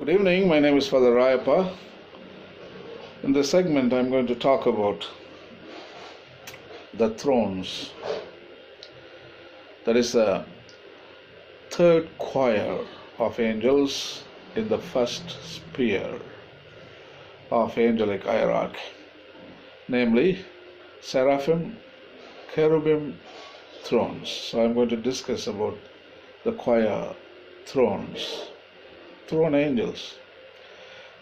Good evening, my name is Father Rayappa. In this segment, I'm going to talk about the thrones. That is the third choir of angels in the first sphere of angelic hierarchy, namely seraphim, cherubim, thrones. So I'm going to discuss about the choir thrones. Throne angels.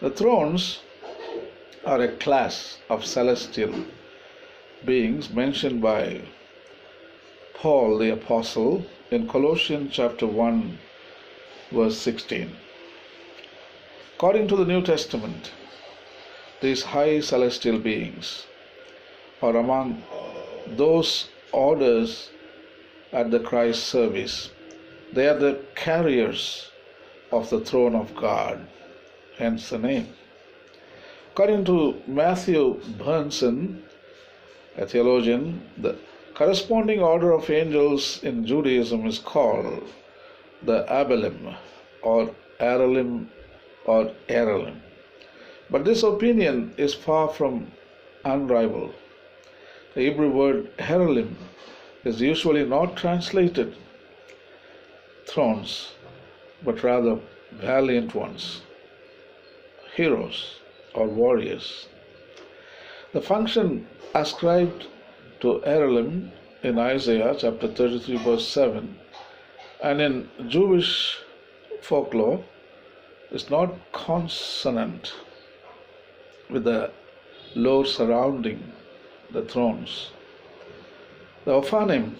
The thrones are a class of celestial beings mentioned by Paul the Apostle in Colossians chapter 1 verse 16. According to the New Testament, these high celestial beings are among those orders at the Christ service. They are the carriers of the throne of God, hence the name. According to Matthew Burnson, a theologian, the corresponding order of angels in Judaism is called the Abelim or Aralim or Aralim. But this opinion is far from unrivaled. The Hebrew word Heralim is usually not translated thrones, but rather valiant ones, heroes or warriors. The function ascribed to Aralim in Isaiah chapter 33 verse 7 and in Jewish folklore is not consonant with the lore surrounding the thrones. The Ophanim,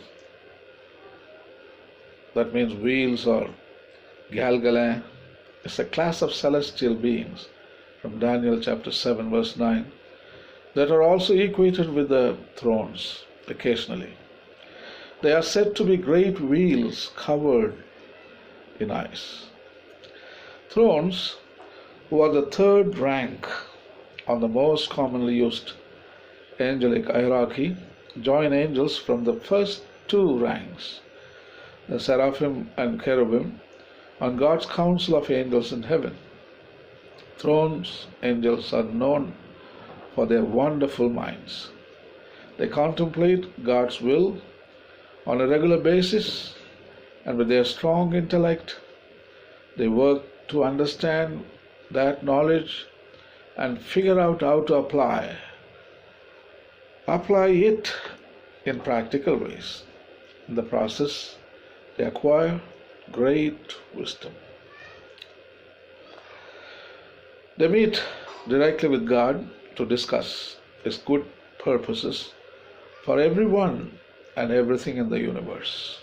that means wheels or Galgalin, is a class of celestial beings from Daniel chapter 7 verse 9 that are also equated with the thrones occasionally. They are said to be great wheels covered in ice. Thrones, who are the third rank on the most commonly used angelic hierarchy, join angels from the first two ranks, the seraphim and cherubim, on God's council of angels in heaven. Thrones angels are known for their wonderful minds. They contemplate God's will on a regular basis, and with their strong intellect, they work to understand that knowledge and figure out how to apply it in practical ways. In the process, they acquire great wisdom. They meet directly with God to discuss His good purposes for everyone and everything in the universe,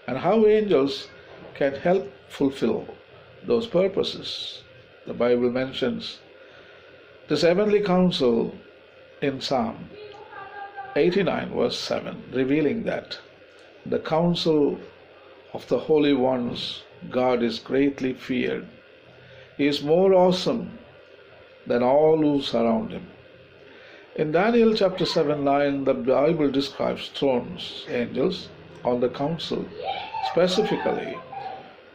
and how angels can help fulfill those purposes. The Bible mentions this heavenly counsel in Psalm 89 verse 7, revealing that the counsel of the holy ones, God is greatly feared. He is more awesome than all who surround him. In Daniel chapter 7:9, the Bible describes thrones, angels, on the council. Specifically,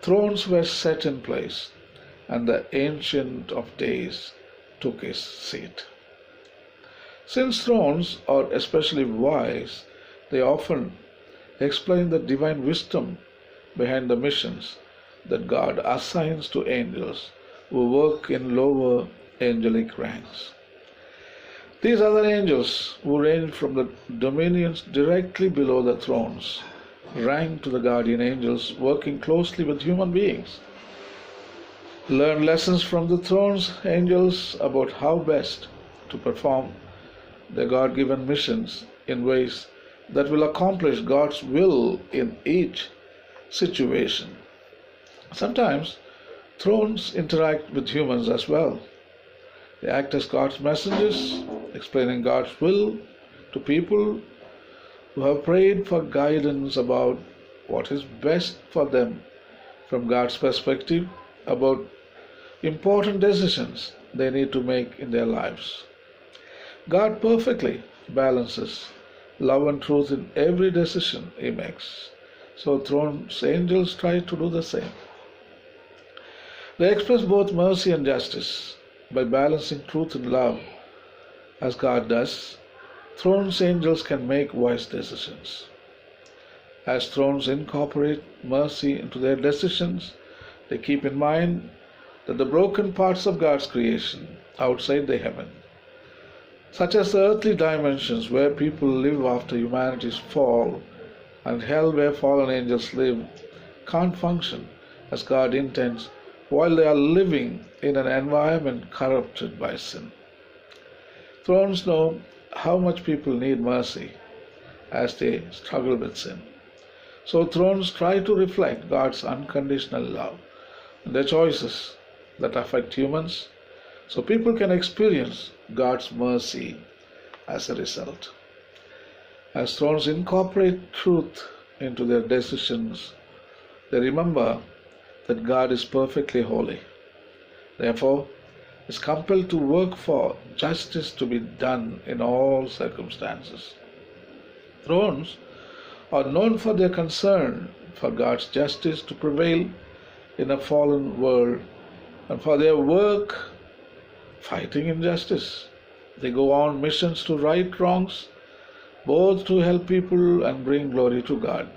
thrones were set in place, and the Ancient of Days took his seat. Since thrones are especially wise, they often explain the divine wisdom behind the missions that God assigns to angels who work in lower angelic ranks. These other angels, who range from the dominions directly below the thrones, rank to the guardian angels working closely with human beings, learn lessons from the thrones angels about how best to perform their God-given missions in ways that will accomplish God's will in each situation. Sometimes thrones interact with humans as well. They act as God's messengers, explaining God's will to people who have prayed for guidance about what is best for them from God's perspective about important decisions they need to make in their lives. God perfectly balances love and truth in every decision He makes. So thrones angels try to do the same. They express both mercy and justice by balancing truth and love as God does. Thrones angels can make wise decisions. As thrones incorporate mercy into their decisions, they keep in mind that the broken parts of God's creation outside the heaven, such as the earthly dimensions where people live after humanity's fall and hell where fallen angels live, can't function as God intends while they are living in an environment corrupted by sin. Thrones know how much people need mercy as they struggle with sin. So thrones try to reflect God's unconditional love in their choices that affect humans, so people can experience God's mercy as a result. As thrones incorporate truth into their decisions, they remember that God is perfectly holy. Therefore, is compelled to work for justice to be done in all circumstances. Thrones are known for their concern for God's justice to prevail in a fallen world and for their work fighting injustice. They go on missions to right wrongs, both to help people and bring glory to God.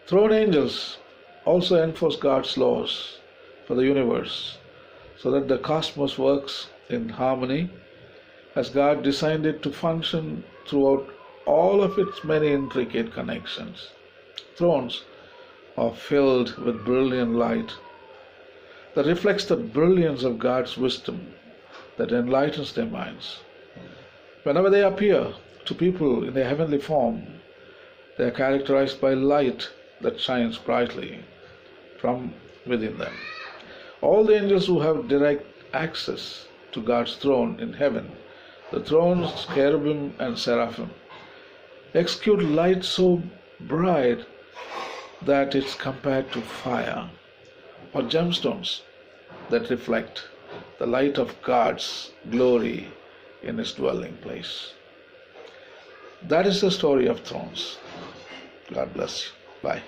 Throne angels also enforce God's laws for the universe so that the cosmos works in harmony as God designed it to function throughout all of its many intricate connections. Thrones are filled with brilliant light that reflects the brilliance of God's wisdom that enlightens their minds. Whenever they appear to people in their heavenly form, they are characterized by light that shines brightly from within them. All the angels who have direct access to God's throne in heaven, the thrones, cherubim and seraphim, execute light so bright that it's compared to fire, or gemstones that reflect the light of God's glory in His dwelling place. That is the story of thrones. God bless you. Bye.